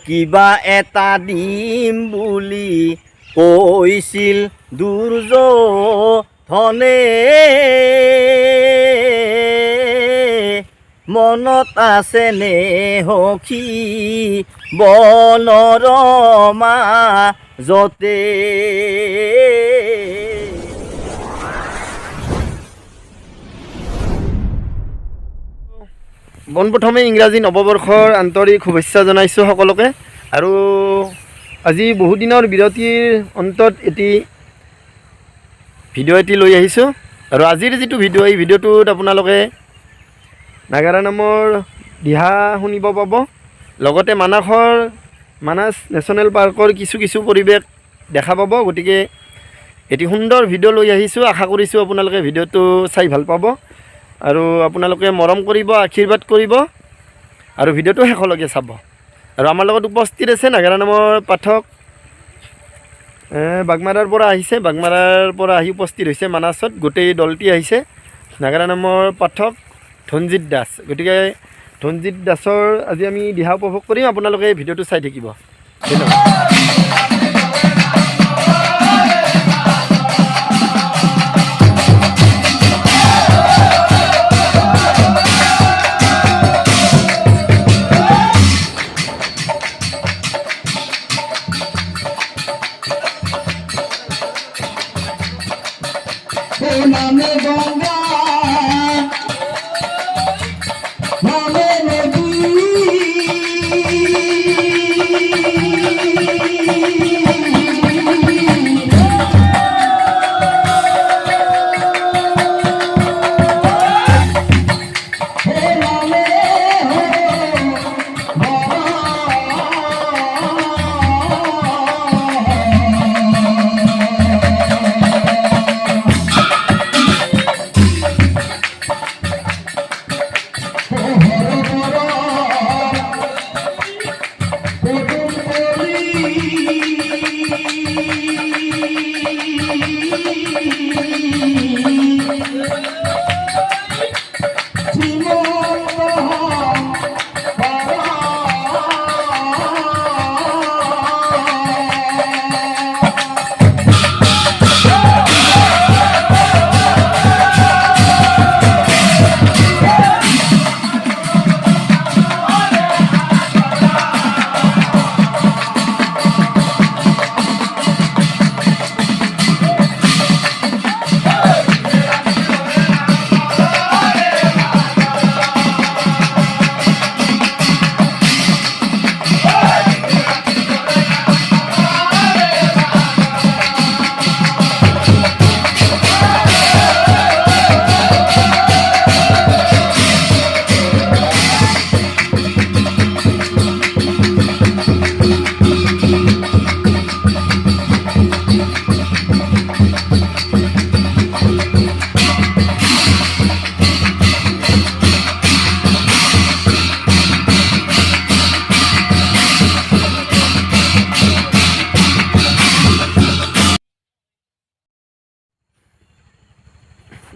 কিবা এটা দিম বুলি কৈছিল দুৰ্যোধনে মনত আছে নে সখী বনৰমা যতে পোনপ্ৰথমে ইংৰাজী নৱবৰ্ষৰ আন্তৰিক শুভেচ্ছা জনাইছোঁ সকলোকে। আৰু আজি বহুদিনৰ বিৰতিৰ অন্তত এটি ভিডিঅ' এটি লৈ আহিছোঁ। আৰু আজিৰ যিটো ভিডিঅ' এই ভিডিঅ'টোত আপোনালোকে নাগাৰা নামৰ দিহা শুনিব পাব, লগতে মানাস নেশ্যনেল পাৰ্কৰ কিছু পৰিৱেশ দেখা পাব। গতিকে এটি সুন্দৰ ভিডিঅ' লৈ আহিছোঁ। আশা কৰিছোঁ আপোনালোকে ভিডিঅ'টো চাই ভাল পাব আৰু আপোনালোকে মৰম কৰিব, আশীৰ্বাদ কৰিব আৰু ভিডিঅ'টো শেষলৈকে চাব। আৰু আমাৰ লগত উপস্থিত আছে নাগাৰা নামৰ পাঠক, বাগমাৰাৰ পৰা আহি উপস্থিত হৈছে মানাছত। গোটেই দলটি আহিছে। নাগাৰা নামৰ পাঠক ধনজিত দাস। গতিকে ধনজিত দাসৰ আজি আমি দিহা উপভোগ কৰিম। আপোনালোকে ভিডিঅ'টো চাই থাকিব। ধন্যবাদ। নামে গঙ্গা নামে নদী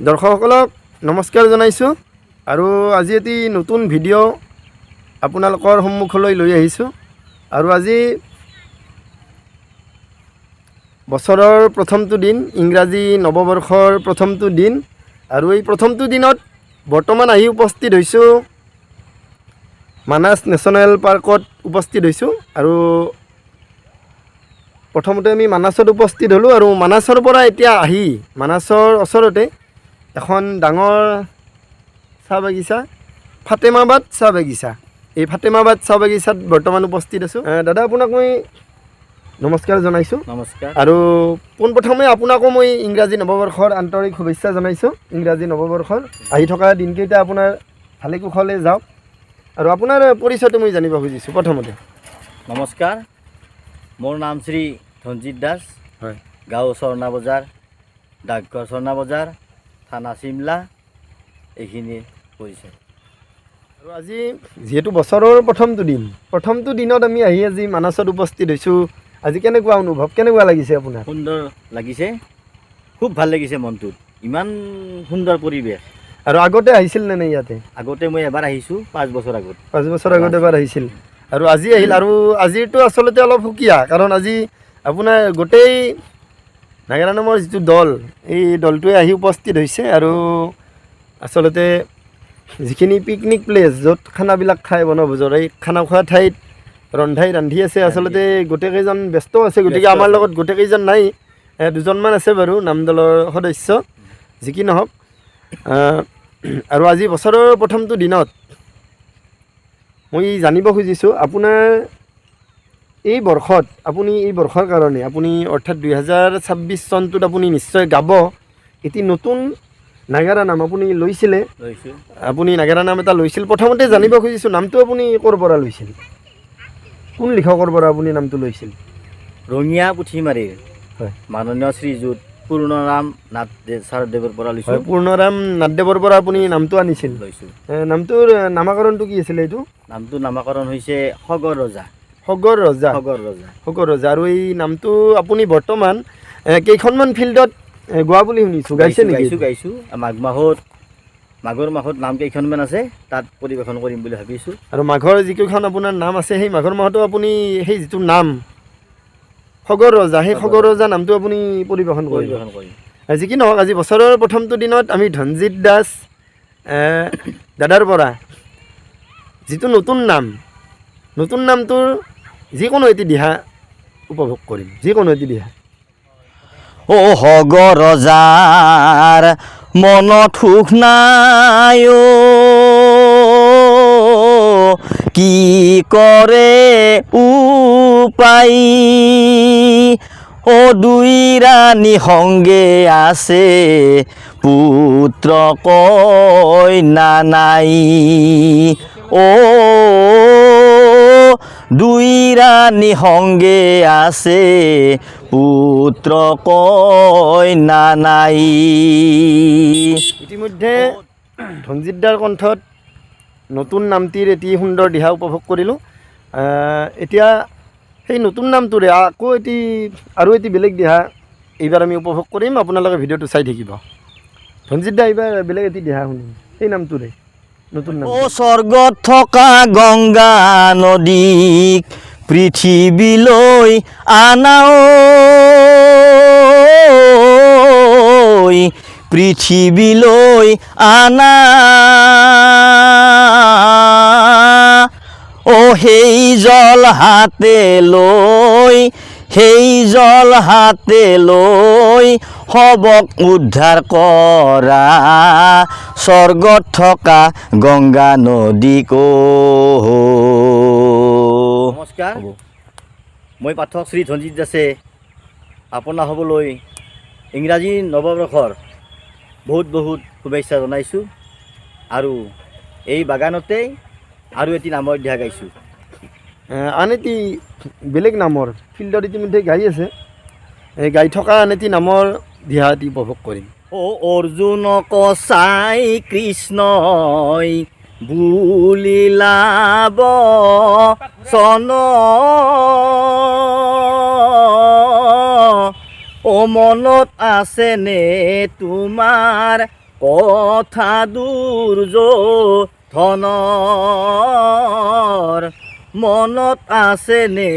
দৰ্শকসকলক নমস্কাৰ জনাইছোঁ। আৰু আজি এটি নতুন ভিডিঅ' আপোনালোকৰ সন্মুখলৈ লৈ আহিছোঁ। আৰু আজি বছৰৰ প্ৰথমটো দিন, ইংৰাজী নৱবৰ্ষৰ প্ৰথমটো দিন। আৰু এই প্ৰথমটো দিনত বৰ্তমান আহি উপস্থিত হৈছোঁ মানাস নেশ্যনেল পাৰ্কত উপস্থিত হৈছোঁ। আৰু প্ৰথমতে আমি মানাসত উপস্থিত হ'লোঁ। আৰু মানাসৰ পৰা এতিয়া আহি মানাসৰ ওচৰতে এখন ডাঙৰ চাহ বাগিচা, ফাতেমাবাদ চাহ বাগিচা, এই ফাতেমাবাদ চাহ বাগিচাত বৰ্তমান উপস্থিত আছোঁ। দাদা, আপোনাক মই নমস্কাৰ জনাইছোঁ। নমস্কাৰ। আৰু পোনপ্ৰথমে আপোনাকো মই ইংৰাজী নৱবৰ্ষৰ আন্তৰিক শুভেচ্ছা জনাইছোঁ। ইংৰাজী নৱবৰ্ষৰ আহি থকা দিনকেইটা আপোনাৰ ভালে কুশলে যাওক। আৰু আপোনাৰ পৰিচয়টো মই জানিব খুজিছোঁ প্ৰথমতে। নমস্কাৰ, মোৰ নাম শ্ৰী ধনজিত দাস। হয়। গাঁও চৰ্ণা বজাৰ, ডাকঘৰ চৰ্ণা বজাৰ, থানা চিমলা, এইখিনি পৰিচয়। আৰু আজি যিহেতু বছৰৰ প্ৰথমটো দিনত আমি আহি আজি মানাসত উপস্থিত হৈছোঁ। আজি কেনেকুৱা অনুভৱ, কেনেকুৱা লাগিছে আপোনাৰ? সুন্দৰ লাগিছে, খুব ভাল লাগিছে মনটোত। ইমান সুন্দৰ পৰিৱেশ। আৰু আগতে আহিছিল নে নাই ইয়াতে? আগতে মই এবাৰ আহিছোঁ, 5 বছৰ আগত। 5 বছৰ আগত এবাৰ আহিছিল। আৰু আজি আহিল আৰু আজিৰটো আচলতে অলপ সুকীয়া কাৰণ আজি আপোনাৰ গোটেই নাগাৰা নামৰ যিটো দল এই দলটোৱে আহি উপস্থিত হৈছে আৰু আচলতে যিখিনি পিকনিক প্লেচ য'ত খানাবিলাক খায় বনভোজৰ এই খানা খোৱা ঠাইত ৰান্ধি আছে আচলতে গোটেইকেইজন ব্যস্ত আছে গতিকে আমাৰ লগত গোটেইকেইজন নাই দুজনমান আছে বাৰু নাম দলৰ সদস্য যি কি নহওক আৰু আজি বছৰৰ প্ৰথমটো দিনত মই জানিব খুজিছোঁ আপোনাৰ এই বৰ্ষত আপুনি এই বৰ্ষৰ কাৰণে আপুনি অৰ্থাৎ 2026 চনটোত আপুনি নিশ্চয় গাব এটি নতুন নাগাৰা নাম আপুনি লৈছিলে আপুনি নাগাৰা নাম এটা লৈছিল প্ৰথমতে জানিব খুজিছোঁ নামটো আপুনি ক'ৰ পৰা লৈছিল কোন লিখকৰ পৰা আপুনি নামটো লৈছিল ৰঙিয়া পুথিমাৰীৰ হয় মাননীয় শ্ৰীযুত পূৰ্ণৰাম নাথ ছাৰদেৱৰ পৰা লৈছোঁ পূৰ্ণৰাম নাথদেৱৰ পৰা আপুনি নামটো আনিছিল লৈছোঁ নামটোৰ নামাকৰণটো কি আছিলে এইটো নামটো নামাকৰণ হৈছে সগৰ ৰজা সগৰ ৰজা সগৰ ৰজা আৰু এই নামটো আপুনি বৰ্তমান কেইখনমান ফিল্ডত গোৱা বুলি শুনিছোঁ গাইছে নেকি গাইছোঁ মাঘৰ মাহত নাম কেইখনমান আছে তাত পৰিৱেশন কৰিম বুলি ভাবিছোঁ আৰু মাঘৰ যিকেইখন আপোনাৰ নাম আছে সেই মাঘৰ মাহতো আপুনি সেই যিটো নাম সগৰ ৰজা সেই সগৰ ৰজা নামটো আপুনি পৰিৱেশন কৰিম যি কি নহওক আজি বছৰৰ প্ৰথমটো দিনত আমি ধনজিৎ দাস দাদাৰ পৰা যিটো নতুন নামটোৰ যিকোনো এটি দিহা উপভোগ কৰিম যিকোনো এটি দিহা ও সগৰ ৰজাৰ মনত সুখ নাই কি কৰে উপায় ও দুই ৰাণী সংগে আছে পুত্ৰ কন্যা নাই ও দুই ৰাণী সংগে আছে পুত্ৰ কন্যা নাই ইতিমধ্যে ধনজিৎ দাৰ কণ্ঠত নতুন নামটিৰ এটি সুন্দৰ দিহা উপভোগ কৰিলোঁ এতিয়া সেই নতুন নামটোৰে আকৌ আৰু এটি বেলেগ দিহা এইবাৰ আমি উপভোগ কৰিম আপোনালোকে ভিডিঅ'টো চাই থাকিব ধনজিৎ দা এইবাৰ বেলেগ এটি দিহা শুনিম সেই নামটোৰে নতুন নাম ও স্বৰ্গত থকা গংগা নদীক পৃথিৱীলৈ আনাও পৃথিৱীলৈ আনা ও সেই জল হাতে লৈ হবক উদ্ধাৰ কৰা স্বৰ্গত থকা গংগা নদীক নমস্কাৰ মই পাঠক শ্ৰী ধনজিৎ দাসে আপোনাৰ হ'বলৈ ইংৰাজী নৱবৰ্ষৰ বহুত শুভেচ্ছা জনাইছোঁ আৰু এই বাগানতেই আৰু এটি নামৰ দিহা গাইছোঁ আন এটি বেলেগ নামৰ ফিল্ডত ইতিমধ্যে গাই আছে গাই থকা আন এটি নামৰ দিহা এটি উপভোগ কৰিম ও অৰ্জুনক চাই কৃষ্ণই বুলিলাব চন ও মনত আছেনে তোমাৰ কথা দুৰ্যোধনৰ মনত আছেনে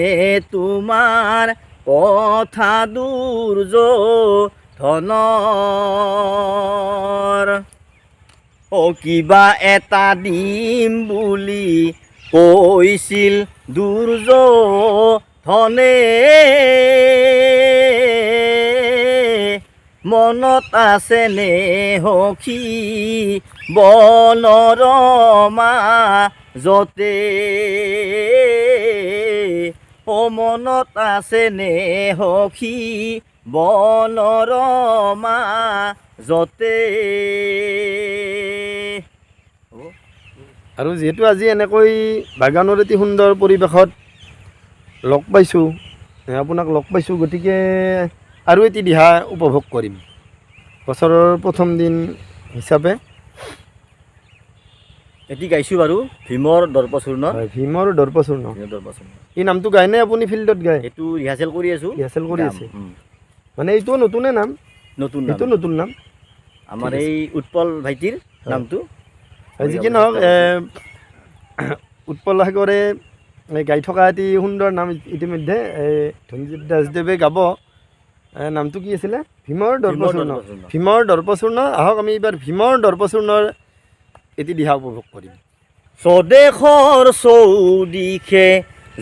তোমাৰ কথা দুৰ্যোধনৰ ও কিবা এটা দিম বুলি কৈছিল দুৰ্যোধনে মনত আছেনে সখী বনৰমা যতে ও মনত আছেনে সখী বনৰমা যতে আৰু যিহেতু আজি এনেকৈ বাগানৰ এটি সুন্দৰ পৰিৱেশত আপোনাক লগ পাইছোঁ গতিকে আৰু এটি দিহা উপভোগ কৰিম বছৰৰ প্ৰথম দিন হিচাপে এটি গাইছোঁ বাৰু ভীমৰ দৰ্পচূৰ্ণ ভীমৰ দৰ্পচূৰ্ণ এই নামটো গায়নে আপুনি ফিল্ডত গায় এইটো ৰিহাৰ্চেল কৰি আছোঁ মানে এইটো নতুনে নাম এইটো নতুন নাম আমাৰ এই উৎপল ভাইটিৰ নামটো যি কি নহওক উৎপল সাগৰে গাই থকা এটি সুন্দৰ নাম ইতিমধ্যে ধনজিৎ দাসদেৱে গাব। নামটো কি আছিলে? ভীমৰ দৰ্পচূৰ্ণ। ভীমৰ দৰ্পচূৰ্ণ। আহক আমি এইবাৰ ভীমৰ দৰ্পচূৰ্ণৰ এটি দিহা উপভোগ কৰিম। স্বদেশৰ চৌদিশে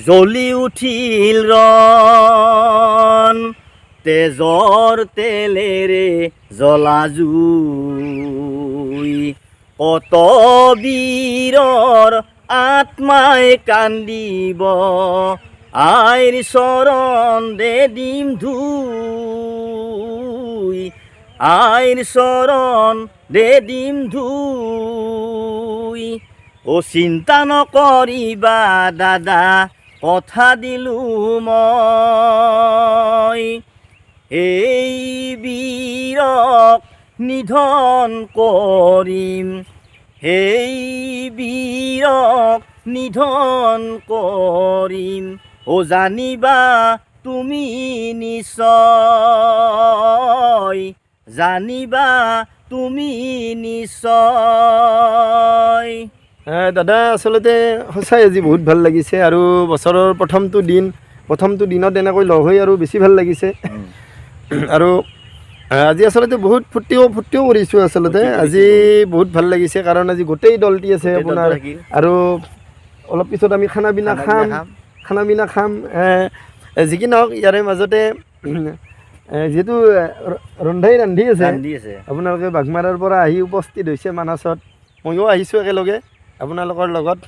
জ্বলি উঠিল ৰণ, তেজৰ তেলেৰে জ্বলা জুই, কত বীৰৰ আত্মাই কান্দিব, আইৰ চৰণ দে দিম ধুই, আইৰ চৰণ দে দিম ধুই। ও চিন্তা নকৰিবা দাদা, কথা দিলোঁ মই, এই বীৰক নিধন কৰিম, সেই বীৰক নিধন কৰিম। ও জানিবা তুমি নিশ্চয়, জানিবা তুমি নিশ্চয়। দাদা আচলতে সঁচাই আজি বহুত ভাল লাগিছে আৰু বছৰৰ প্ৰথমটো দিনত এনেকৈ লগ হৈ আৰু বেছি ভাল লাগিছে। আৰু আজি আচলতে বহুত ফূৰ্তিও কৰিছোঁ। আচলতে আজি বহুত ভাল লাগিছে কাৰণ আজি গোটেই দলটি আছে আপোনাৰ, আৰু অলপ পিছত আমি খানা পিনা খাম। যি কি নহওক ইয়াৰে মাজতে যিহেতু ৰান্ধি আছে, আপোনালোকে বাঘমাৰাৰ পৰা আহি উপস্থিত হৈছে মানাছত, ময়ো আহিছোঁ একেলগে আপোনালোকৰ লগত।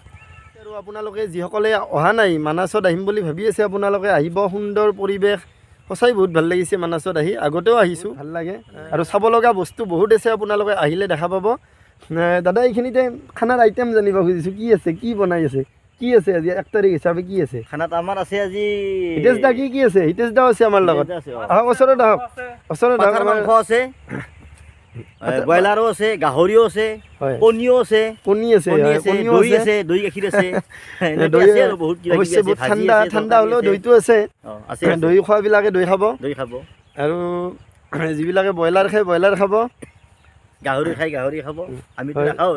আৰু আপোনালোকে যিসকলে অহা নাই, মানাছত আহিম বুলি ভাবি আছে, আপোনালোকে আহিব। সুন্দৰ পৰিৱেশ, সঁচাই বহুত ভাল লাগিছে মানাছত আহি। আগতেও আহিছোঁ, ভাল লাগে আৰু চাব লগা বস্তু বহুত আছে, আপোনালোকে আহিলে দেখা পাব। দাদা এইখিনিতে খানাৰ আইটেম জানিব খুজিছোঁ, কি আছে, কি বনাই আছে, কি আছে আজি 1 তাৰিখ হিচাপে কি আছে খানাত? আমাৰ আছে আজি হিতেশ দা। কি আছে? হিতেশ দাও আছে আমাৰ লগত। আহক ওচৰত আহক। পাঠাৰ মাংস আছে, ব্ৰইলাৰো আছে, গাহৰিও আছে, কণীও আছে, কণী আছে, দৈ আছে, দৈ গাখীৰ আছে, বহুত কিবা কিবি আছে। ঠাণ্ডা হ'লেও দৈটো আছে। দৈ খোৱাবিলাকে দৈ খাব, আৰু যিবিলাকে ব্ৰইলাৰ খায় ব্ৰইলাৰ খাব, গাহৰি খাই গাহৰি খাব, আমিতো নাখাওঁ।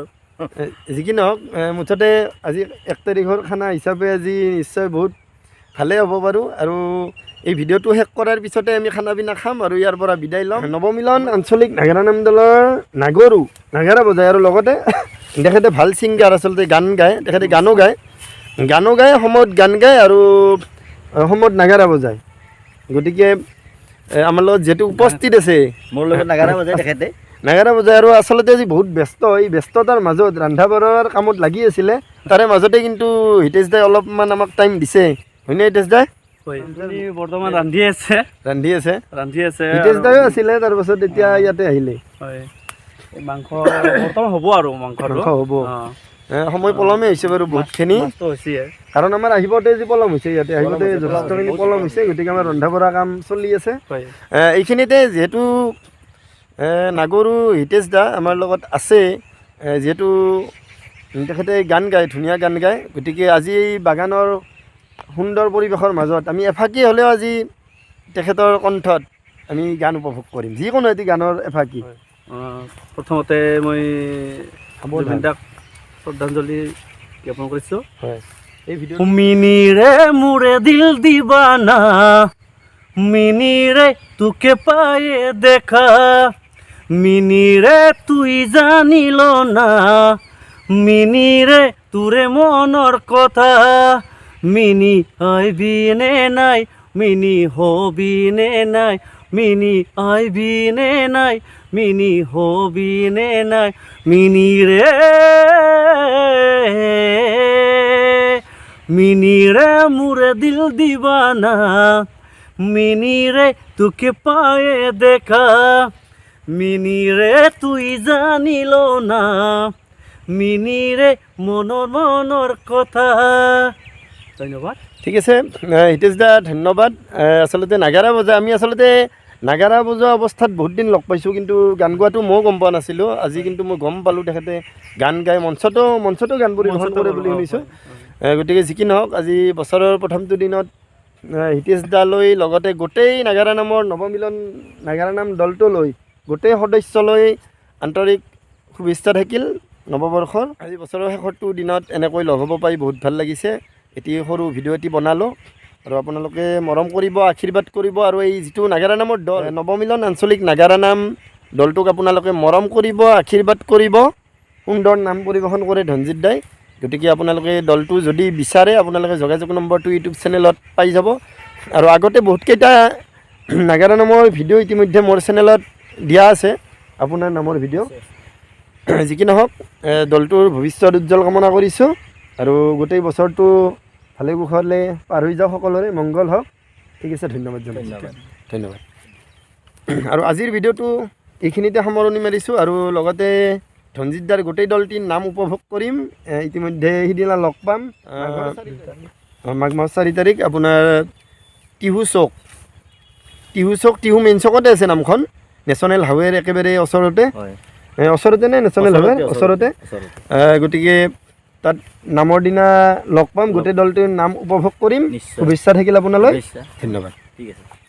যি কি নহওক মুঠতে আজি 1 তাৰিখৰ খানা হিচাপে আজি নিশ্চয় বহুত ভালেই হ'ব বাৰু। আৰু এই ভিডিঅ'টো শেষ কৰাৰ পিছতে আমি খানা পিনা খাম আৰু ইয়াৰ পৰা বিদায় ল'ম। নৱমিলন আঞ্চলিক নাগাৰা নাম দলৰ নাগাৰা বজায়, আৰু লগতে তেখেতে ভাল ছিংগাৰ, আচলতে গান গায়, তেখেতে গানো গায়, সময়ত গান গায় আৰু সময়ত নাগাৰা বজায়। গতিকে আমাৰ লগত যিহেতু উপস্থিত আছে, মোৰ লগত নাগাৰা বজায় তেখেতে, নাগাৰা বজায়। আৰু আচলতে আজি বহুত ব্যস্ত, এই ব্যস্ততাৰ মাজত ৰন্ধা বঢ়াৰ কামত লাগি আছিলে, তাৰে মাজতে কিন্তু হিতেশ দাই অলপমান আমাক টাইম দিছে, হয়নে হিতেশ দাই? বৰ্তমান ৰান্ধি আছে। হিতেশ দায়ো আছিলে, তাৰপাছত এতিয়া ইয়াতে আহিলে। মাংস বৰ্তমান হ'ব আৰু মাংস হ'ব। সময় পলমে হৈছে বাৰু বহুতখিনি, কাৰণ আমাৰ আহিবতে যি পলম হৈছে, ইয়াতে আহিবতে যথেষ্টখিনি পলম হৈছে। গতিকে আমাৰ ৰন্ধা বঢ়া কাম চলি আছে। এইখিনিতে যিহেতু নাগৰু হিতেশ দা আমাৰ লগত আছে, যিহেতু তেখেতে গান গায়, ধুনীয়া গান গায়, গতিকে আজি এই বাগানৰ সুন্দৰ পৰিৱেশৰ মাজত আমি এফাকি হ'লেও আজি তেখেতৰ কণ্ঠত আমি গান উপভোগ কৰিম, যিকোনো এটি গানৰ এফাকি। প্ৰথমতে মই জুবিনদাক শ্ৰদ্ধাঞ্জলি জ্ঞাপন কৰিছোঁ। এই ভিডিঅ' মিনিৰে মোৰে দিল দিবানা, মিনিৰে তোকে পায়ে দেখা, মিনিৰে তুই জানিল না, মিনিৰে তোৰে মনৰ কথা, মিনি আইবিনে নাই, মিনি হবিনে নাই, মিনি আইবিনে নাই, মিনি হবিনে নাই, মিনিরে মিনিরে মুরে দিল দিবানা, মিনিরে তোকে পায়ে দেখা, মিনিরে তুই জানিল না, মিনিরে মনৰ কথা। ধন্যবাদ। ঠিক আছে হিতেশ দা, ধন্যবাদ। আচলতে নাগাৰা বজা, আমি আচলতে নাগাৰা বজোৱা অৱস্থাত বহুত দিন লগ পাইছোঁ, কিন্তু গান গোৱাটো ময়ো গম পোৱা নাছিলোঁ। আজি কিন্তু মই গম পালোঁ তেখেতে গান গাই মঞ্চতো গান পৰিৱেশন কৰে বুলি শুনিছোঁ। গতিকে যি কি নহওক, আজি বছৰৰ প্ৰথমটো দিনত হিতেশ দালৈ লগতে গোটেই নাগাৰা নামৰ নৱমিলন নাগাৰা নাম দলটোলৈ, গোটেই সদস্যলৈ আন্তৰিক শুভেচ্ছা থাকিল নৱবৰ্ষৰ। আজি বছৰৰ শেষৰটো দিনত এনেকৈ লগ হ'ব পাৰি বহুত ভাল লাগিছে। এটি সৰু ভিডিঅ' এটি বনালোঁ আৰু আপোনালোকে মৰম কৰিব আশীৰ্বাদ কৰিব আৰু এই যিটো নাগাৰা নামৰ দল নৱমিলন আঞ্চলিক নাগাৰা নাম দলটোক আপোনালোকে মৰম কৰিব আশীৰ্বাদ কৰিব সুন্দৰ নাম পৰিৱেশন কৰে ধনজিৎ দাই গতিকে আপোনালোকে দলটো যদি বিচাৰে আপোনালোকে যোগাযোগ নম্বৰটো ইউটিউব চেনেলত পাই যাব আৰু আগতে বহুতকেইটা নাগাৰা নামৰ ভিডিঅ' ইতিমধ্যে মোৰ চেনেলত দিয়া আছে আপোনাৰ নামৰ ভিডিঅ' যি কি নহওক দলটোৰ ভৱিষ্যত উজ্জ্বল কামনা কৰিছোঁ আৰু গোটেই বছৰটো ভালে কুশলে পাৰ হৈ যাওক সকলোৰে মংগল হওক ঠিক আছে ধন্যবাদ জনাইছোঁ ধন্যবাদ আৰু আজিৰ ভিডিঅ'টো এইখিনিতে সামৰণি মাৰিছোঁ আৰু লগতে ধনজিৎ দাৰ গোটেই দলটিৰ নাম উপভোগ কৰিম ইতিমধ্যে সিদিনা লগ পাম মাঘ মাহৰ 4 তাৰিখ আপোনাৰ টিহু চক টিহু মেইন চকতে আছে নামখন নেশ্যনেল হাইৱেৰ একেবাৰে ওচৰতে ওচৰতে নে নেশ্যনেল হাইৱেৰ ওচৰতে গতিকে তাত নামৰ দিনা লগ পাম গোটেই দলটোৰ নাম উপভোগ কৰিম শুভেচ্ছা থাকিল আপোনালৈ ধন্যবাদ ঠিক আছে